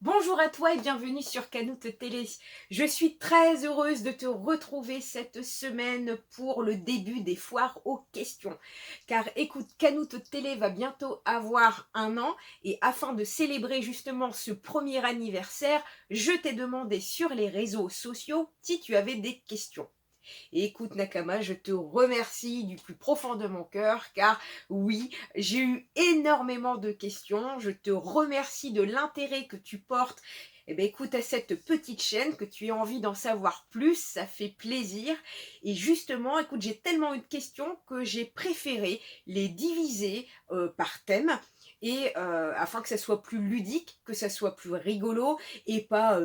Bonjour à toi et bienvenue sur Canoute Télé. Je suis très heureuse de te retrouver cette semaine pour le début des foires aux questions. Car écoute, Canoute Télé va bientôt avoir 1 an et afin de célébrer justement ce premier anniversaire, je t'ai demandé sur les réseaux sociaux si tu avais des questions. Et écoute Nakama, je te remercie du plus profond de mon cœur car oui, j'ai eu énormément de questions. Je te remercie de l'intérêt que tu portes écoute, à cette petite chaîne, que tu aies envie d'en savoir plus, ça fait plaisir. Et justement, écoute, j'ai tellement eu de questions que j'ai préféré les diviser par thème et afin que ça soit plus ludique, que ça soit plus rigolo et pas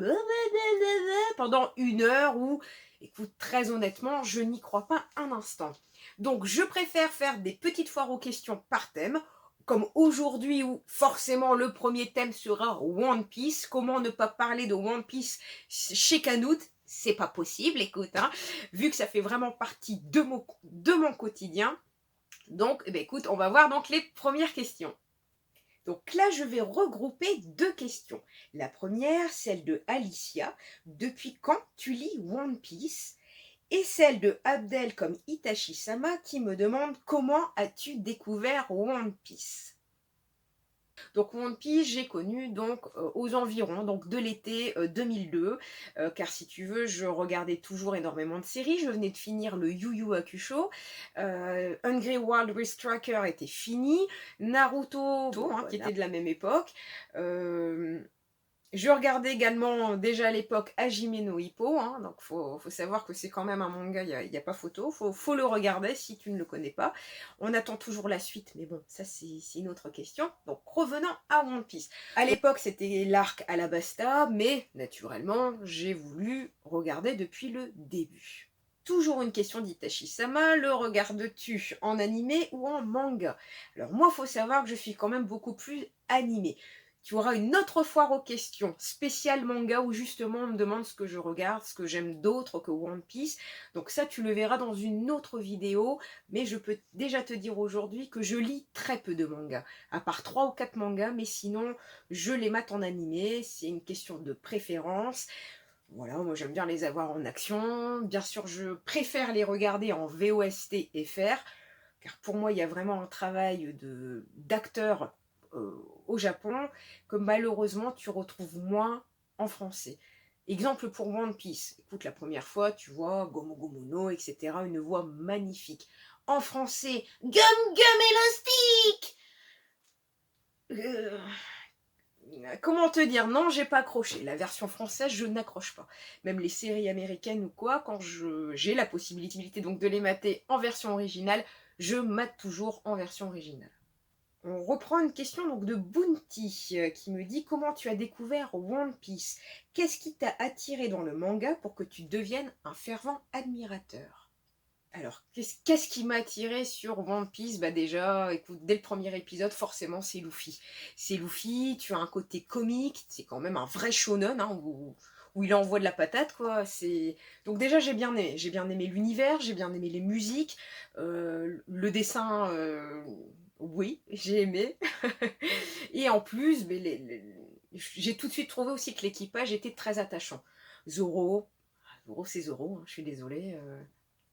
pendant 1 heure où écoute, très honnêtement, je n'y crois pas un instant. Donc, je préfère faire des petites foires aux questions par thème, comme aujourd'hui où forcément le premier thème sera One Piece. Comment ne pas parler de One Piece chez Canoute? C'est pas possible, écoute, hein, vu que ça fait vraiment partie de mon quotidien. Donc, écoute, on va voir donc les premières questions. Donc là, je vais regrouper 2 questions. La première, celle de Alicia. Depuis quand tu lis One Piece? Et celle de Abdel comme Itachi-sama qui me demande comment as-tu découvert One Piece? Donc One Piece, j'ai connu donc aux environs donc de l'été 2002, car si tu veux, je regardais toujours énormément de séries. Je venais de finir le Yu Yu Hakusho, Hungry World Race Tracker était fini, Naruto, hein, qui était de la même époque. Je regardais également déjà à l'époque Hajime no Ippo, hein, donc faut savoir que c'est quand même un manga, il y a pas photo, faut le regarder si tu ne le connais pas. On attend toujours la suite, mais bon, ça c'est une autre question. Donc revenons à One Piece. À l'époque c'était l'arc Alabasta, mais naturellement j'ai voulu regarder depuis le début. Toujours une question d'Itachi-sama, le regardes-tu en animé ou en manga? Alors moi, faut savoir que je suis quand même beaucoup plus animé. Tu auras une autre foire aux questions spéciale manga où justement on me demande ce que je regarde, ce que j'aime d'autre que One Piece. Donc ça, tu le verras dans une autre vidéo, mais je peux déjà te dire aujourd'hui que je lis très peu de mangas, à part 3 ou 4 mangas, mais sinon je les mate en animé, c'est une question de préférence. Voilà, moi j'aime bien les avoir en action. Bien sûr, je préfère les regarder en VOST FR, car pour moi, il y a vraiment un travail d'acteur au Japon que malheureusement, tu retrouves moins en français. Exemple pour One Piece. Écoute, la première fois, tu vois Gomu Gomu no, etc. Une voix magnifique. En français, Gum Gum Élastique. Euh, Comment te dire? Non, j'ai pas accroché. La version française, je n'accroche pas. Même les séries américaines ou quoi, quand j'ai la possibilité donc de les mater en version originale, je mate toujours en version originale. On reprend une question donc de Bounty qui me dit comment tu as découvert One Piece? Qu'est-ce qui t'a attiré dans le manga pour que tu deviennes un fervent admirateur? Alors, qu'est-ce qui m'a attiré sur One Piece? Bah déjà, écoute, dès le premier épisode, forcément, c'est Luffy. C'est Luffy, tu as un côté comique, c'est quand même un vrai shonen, hein, où il envoie de la patate, quoi. Donc déjà, j'ai bien aimé l'univers, j'ai bien aimé les musiques, le dessin, oui, j'ai aimé. Et en plus, j'ai tout de suite trouvé aussi que l'équipage était très attachant. Zoro, Zoro c'est Zoro, hein, je suis désolée.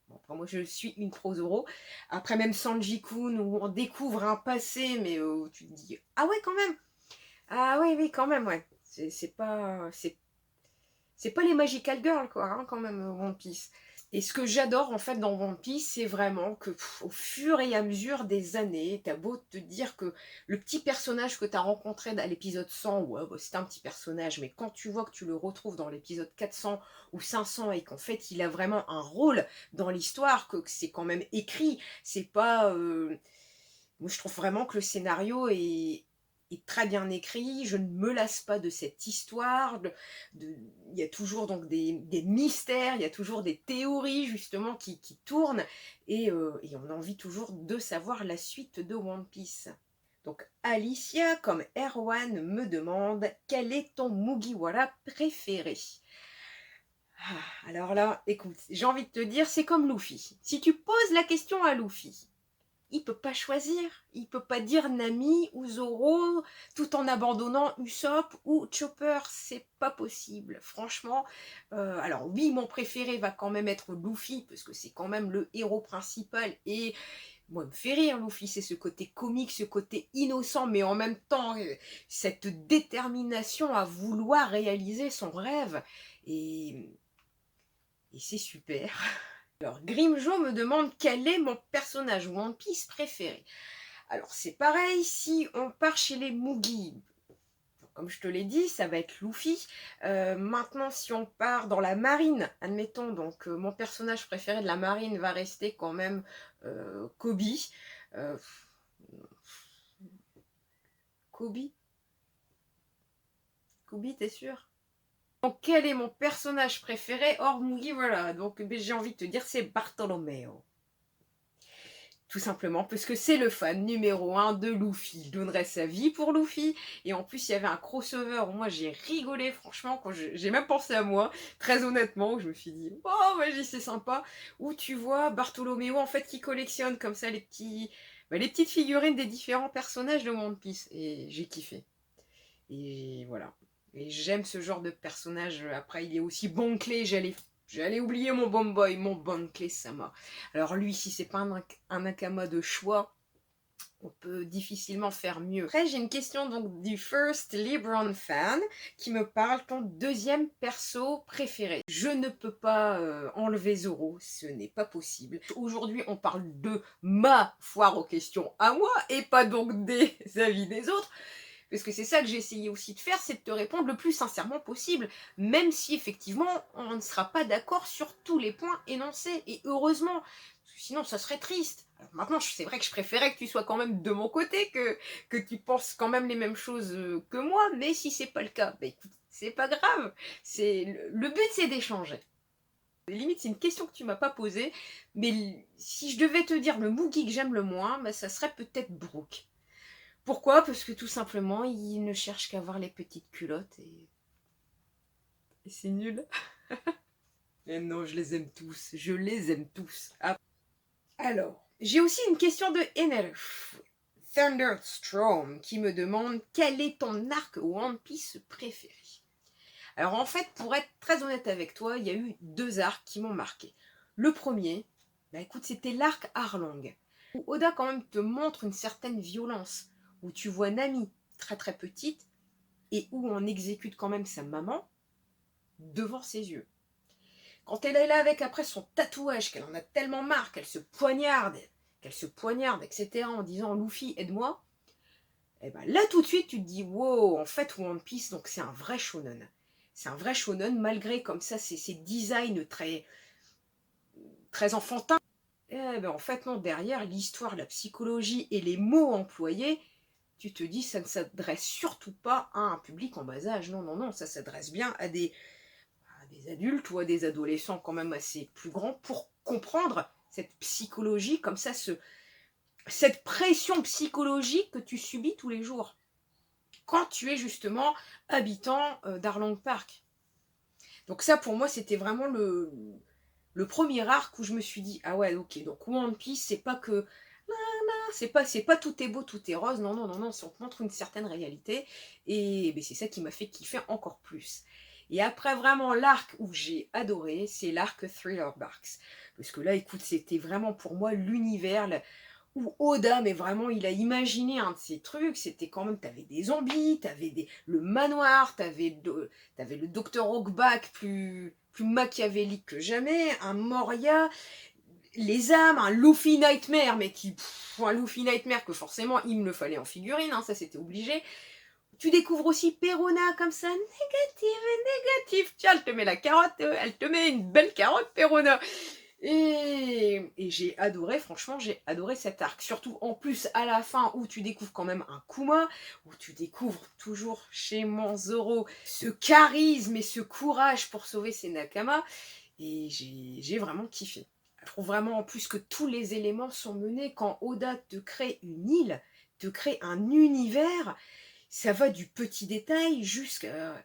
Bon, après, moi, je suis une pro Zoro. Après, même Sanji-kun, où on découvre un passé, mais où tu te dis, ah ouais, quand même. Ah oui, oui, quand même, ouais. C'est pas les Magical Girls, quoi, hein, quand même, One Piece. Et ce que j'adore, en fait, dans One Piece, c'est vraiment que, au fur et à mesure des années, t'as beau te dire que le petit personnage que t'as rencontré à l'épisode 100, ouais, bah, c'est un petit personnage, mais quand tu vois que tu le retrouves dans l'épisode 400 ou 500 et qu'en fait, il a vraiment un rôle dans l'histoire, que c'est quand même écrit, c'est pas... moi, je trouve vraiment que le scénario est très bien écrit. Je ne me lasse pas de cette histoire. Il y a toujours donc des mystères, il y a toujours des théories justement qui tournent et on a envie toujours de savoir la suite de One Piece. Donc Alicia, comme Erwan, me demande quel est ton Mugiwara préféré? Alors là, écoute, j'ai envie de te dire, c'est comme Luffy. Si tu poses la question à Luffy, il peut pas choisir. Il peut pas dire Nami ou Zoro tout en abandonnant Usopp ou Chopper. C'est pas possible, franchement. Alors oui, mon préféré va quand même être Luffy, parce que c'est quand même le héros principal. Et moi, il me fait rire, Luffy. C'est ce côté comique, ce côté innocent, mais en même temps, cette détermination à vouloir réaliser son rêve. Et, et c'est super. Alors, Grimjo me demande quel est mon personnage One Piece préféré. Alors, c'est pareil, si on part chez les Mugi, comme je te l'ai dit, ça va être Luffy. Maintenant, si on part dans la marine, admettons, donc mon personnage préféré de la marine va rester quand même Kobe. Euh, Kobe Kobe, t'es sûr? Donc, quel est mon personnage préféré hors Mugi? Voilà, donc j'ai envie de te dire, c'est Bartolomeo. Tout simplement parce que c'est le fan numéro 1 de Luffy. Il donnerait sa vie pour Luffy. Et en plus, il y avait un crossover où moi j'ai rigolé, franchement, quand j'ai même pensé à moi, très honnêtement, où je me suis dit, oh, vas-y, c'est sympa. Où tu vois Bartholoméo, en fait, qui collectionne comme ça les petites figurines des différents personnages de One Piece. Et j'ai kiffé. Et voilà. Et j'aime ce genre de personnage. Après, il est aussi bon clé, j'allais oublier mon bon boy, mon bon clé Sama. Alors lui, si c'est pas un Nakama de choix, on peut difficilement faire mieux. Après, j'ai une question donc du First Lebron fan qui me parle ton deuxième perso préféré. Je ne peux pas enlever Zoro, ce n'est pas possible. Aujourd'hui, on parle de ma foire aux questions à moi et pas donc des avis des autres. Parce que c'est ça que j'ai essayé aussi de faire, c'est de te répondre le plus sincèrement possible, même si effectivement on ne sera pas d'accord sur tous les points énoncés, et heureusement, parce que sinon ça serait triste. Alors maintenant, c'est vrai que je préférais que tu sois quand même de mon côté, que tu penses quand même les mêmes choses que moi, mais si c'est pas le cas, bah écoute, c'est pas grave. Le but c'est d'échanger. Limite, c'est une question que tu m'as pas posée, mais si je devais te dire le Mugi que j'aime le moins, bah, ça serait peut-être Brook. Pourquoi? Parce que tout simplement, il ne cherche qu'à voir les petites culottes et c'est nul. Et non, je les aime tous. Je les aime tous. Ah. Alors, j'ai aussi une question de Enerf Thunderstrom qui me demande quel est ton arc One Piece préféré? Alors en fait, pour être très honnête avec toi, il y a eu deux arcs qui m'ont marqué. Le premier, bah écoute, c'était l'arc Arlong, où Oda quand même te montre une certaine violence, où tu vois Nami très très petite, et où on exécute quand même sa maman devant ses yeux. Quand elle est là avec après son tatouage, qu'elle en a tellement marre, qu'elle se poignarde, etc. en disant Luffy, aide-moi, et ben là tout de suite tu te dis wow, en fait One Piece, donc c'est un vrai shonen. C'est un vrai shonen, malgré comme ça ces designs très, très enfantins. Et ben en fait non, derrière l'histoire, la psychologie et les mots employés, tu te dis ça ne s'adresse surtout pas à un public en bas âge. Non, non, non, ça s'adresse bien à des adultes ou à des adolescents quand même assez plus grands pour comprendre cette psychologie, comme ça, cette pression psychologique que tu subis tous les jours quand tu es justement habitant d'Arlong Park. Donc ça, pour moi, c'était vraiment le premier arc où je me suis dit, ah ouais, ok, donc One Piece, c'est pas que... C'est pas tout est beau, tout est rose, non, non, non, non, on te montre une certaine réalité, et ben, c'est ça qui m'a fait kiffer encore plus. Et après, vraiment, l'arc où j'ai adoré, c'est l'arc Thriller Barks. Parce que là, écoute, c'était vraiment pour moi l'univers où Oda, mais vraiment, il a imaginé un de ces trucs. C'était quand même, t'avais des zombies, le manoir, t'avais le docteur Oakback plus machiavélique que jamais, un Moria, les âmes, un Luffy Nightmare, mais un Luffy Nightmare que forcément, il me le fallait en figurine, hein, ça c'était obligé. Tu découvres aussi Perona comme ça, négative. Tiens, elle te met la carotte, elle te met une belle carotte, Perona. Et j'ai adoré, franchement, j'ai adoré cet arc. Surtout en plus à la fin où tu découvres quand même un Kuma, où tu découvres toujours chez mon Zoro ce charisme et ce courage pour sauver ses Nakama. Et j'ai vraiment kiffé. Je trouve vraiment en plus que tous les éléments sont menés quand Oda te crée une île, te crée un univers. Ça va du petit détail jusqu'à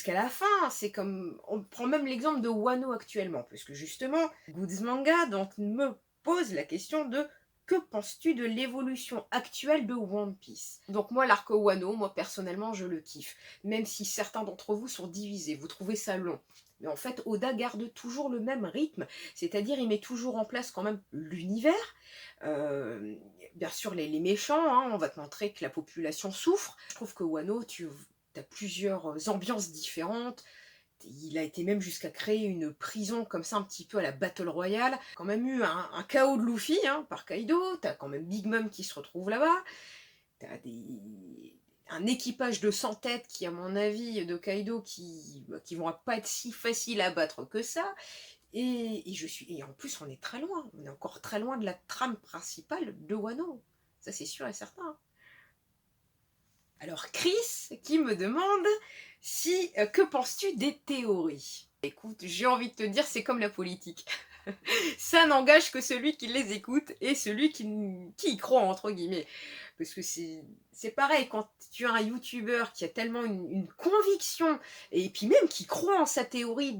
la fin. C'est comme, on prend même l'exemple de Wano actuellement, parce que justement, Goods Manga donc me pose la question de que penses-tu de l'évolution actuelle de One Piece? Donc moi, l'arc Wano, moi personnellement, je le kiffe. Même si certains d'entre vous sont divisés, vous trouvez ça long. Mais en fait, Oda garde toujours le même rythme, c'est-à-dire il met toujours en place quand même l'univers. Bien sûr, les méchants, hein, on va te montrer que la population souffre. Je trouve que Wano, tu as plusieurs ambiances différentes. Il a été même jusqu'à créer une prison comme ça, un petit peu à la Battle Royale. Quand même eu un chaos de Luffy hein, par Kaido. T'as quand même Big Mom qui se retrouve là-bas. T'as un équipage de 100 têtes qui, à mon avis, de Kaido, qui vont pas être si faciles à battre que ça. Et en plus, on est très loin. On est encore très loin de la trame principale de Wano. Ça, c'est sûr et certain. Alors, Chris, qui me demande si que penses-tu des théories? Écoute, j'ai envie de te dire, c'est comme la politique. Ça n'engage que celui qui les écoute et celui qui y croit, entre guillemets. Parce que c'est pareil, quand tu as un youtubeur qui a tellement une conviction, et puis même qui croit en sa théorie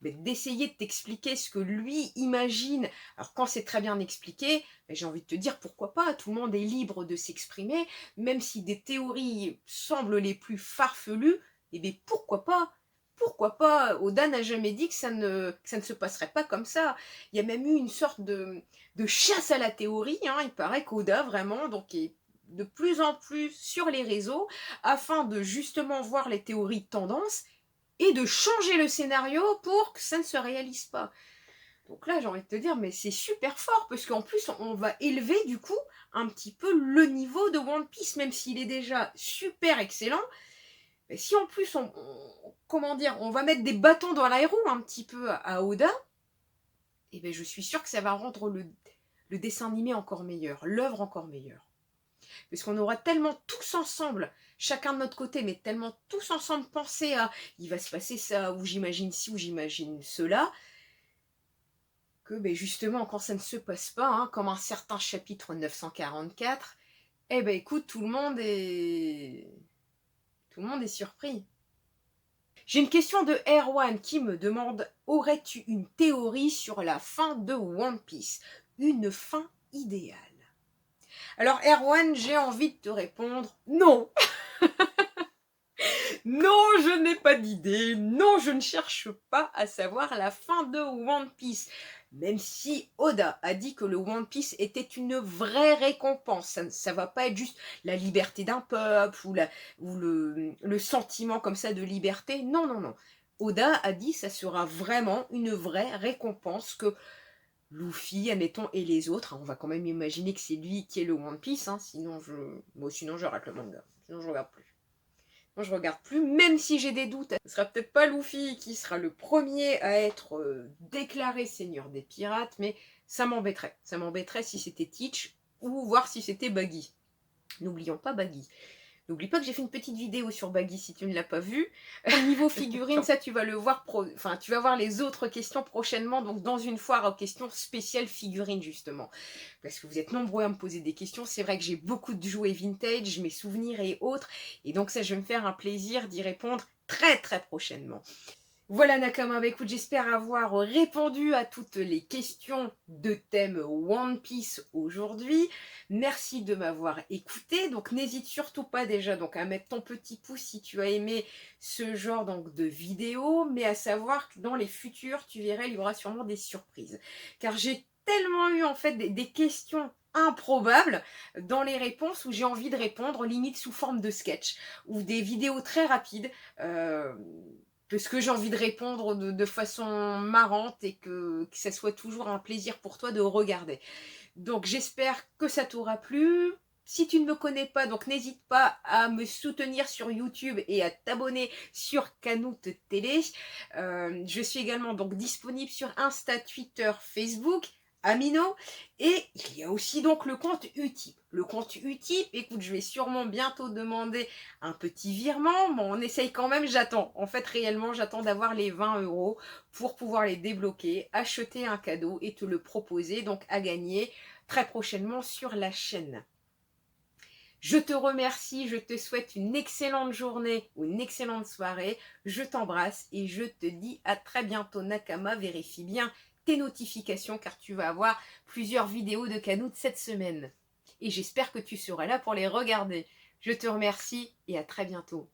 d'essayer de t'expliquer ce que lui imagine, alors quand c'est très bien expliqué, j'ai envie de te dire pourquoi pas, tout le monde est libre de s'exprimer, même si des théories semblent les plus farfelues, et bien pourquoi pas? Pourquoi pas? Oda n'a jamais dit que ça ne se passerait pas comme ça. Il y a même eu une sorte de chasse à la théorie. Hein. Il paraît qu'Oda, vraiment, donc, est de plus en plus sur les réseaux afin de justement voir les théories de tendance et de changer le scénario pour que ça ne se réalise pas. Donc là, j'ai envie de te dire, mais c'est super fort, parce qu'en plus, on va élever du coup un petit peu le niveau de One Piece, même s'il est déjà super excellent. Mais si en plus, comment dire, on va mettre des bâtons dans les roues un petit peu à Oda, et ben je suis sûre que ça va rendre le dessin animé encore meilleur, l'œuvre encore meilleure. Parce qu'on aura tellement tous ensemble, chacun de notre côté, mais tellement tous ensemble pensé à il va se passer ça, ou j'imagine ci, ou j'imagine cela, que ben justement, quand ça ne se passe pas, hein, comme un certain chapitre 944, eh ben écoute, tout le monde est surpris. J'ai une question de Erwan qui me demande: aurais-tu une théorie sur la fin de One Piece? Une fin idéale? Alors Erwan, j'ai envie de te répondre non. Non, je n'ai pas d'idée. Non, je ne cherche pas à savoir la fin de One Piece. Même si Oda a dit que le One Piece était une vraie récompense. Ça va pas être juste la liberté d'un peuple ou le sentiment comme ça de liberté. Non, non, non. Oda a dit que ça sera vraiment une vraie récompense que Luffy, admettons, et les autres, hein, on va quand même imaginer que c'est lui qui est le One Piece, hein, sinon je rate le manga. Sinon je regarde plus. Moi, je regarde plus, même si j'ai des doutes. Ce sera peut-être pas Luffy qui sera le premier à être déclaré seigneur des pirates, mais ça m'embêterait. Ça m'embêterait si c'était Teach, ou voir si c'était Baggy. N'oublions pas Baggy. N'oublie pas que j'ai fait une petite vidéo sur Baggy si tu ne l'as pas vue. Niveau figurine, ça tu vas le voir, enfin tu vas voir les autres questions prochainement, donc dans une foire aux questions spéciales figurines justement. Parce que vous êtes nombreux à me poser des questions, c'est vrai que j'ai beaucoup de jouets vintage, mes souvenirs et autres, et donc ça je vais me faire un plaisir d'y répondre très très prochainement. Voilà Nakama, bah écoute, j'espère avoir répondu à toutes les questions de thème One Piece aujourd'hui. Merci de m'avoir écouté. Donc n'hésite surtout pas déjà donc à mettre ton petit pouce si tu as aimé ce genre donc de vidéo, mais à savoir que dans les futurs, tu verras, il y aura sûrement des surprises. Car j'ai tellement eu en fait des questions improbables dans les réponses où j'ai envie de répondre limite sous forme de sketch ou des vidéos très rapides. Parce que j'ai envie de répondre de façon marrante et que ça soit toujours un plaisir pour toi de regarder. Donc j'espère que ça t'aura plu. Si tu ne me connais pas, donc n'hésite pas à me soutenir sur YouTube et à t'abonner sur Canout Télé. Je suis également donc disponible sur Insta, Twitter, Facebook, Amino, et il y a aussi donc le compte Utip. Le compte Utip, écoute, je vais sûrement bientôt demander un petit virement. Bon, on essaye quand même, j'attends. En fait, réellement, j'attends d'avoir les 20 € pour pouvoir les débloquer, acheter un cadeau et te le proposer donc à gagner très prochainement sur la chaîne. Je te remercie, je te souhaite une excellente journée ou une excellente soirée. Je t'embrasse et je te dis à très bientôt Nakama, vérifie bien tes notifications car tu vas avoir plusieurs vidéos de Kanoute cette semaine. Et j'espère que tu seras là pour les regarder. Je te remercie et à très bientôt.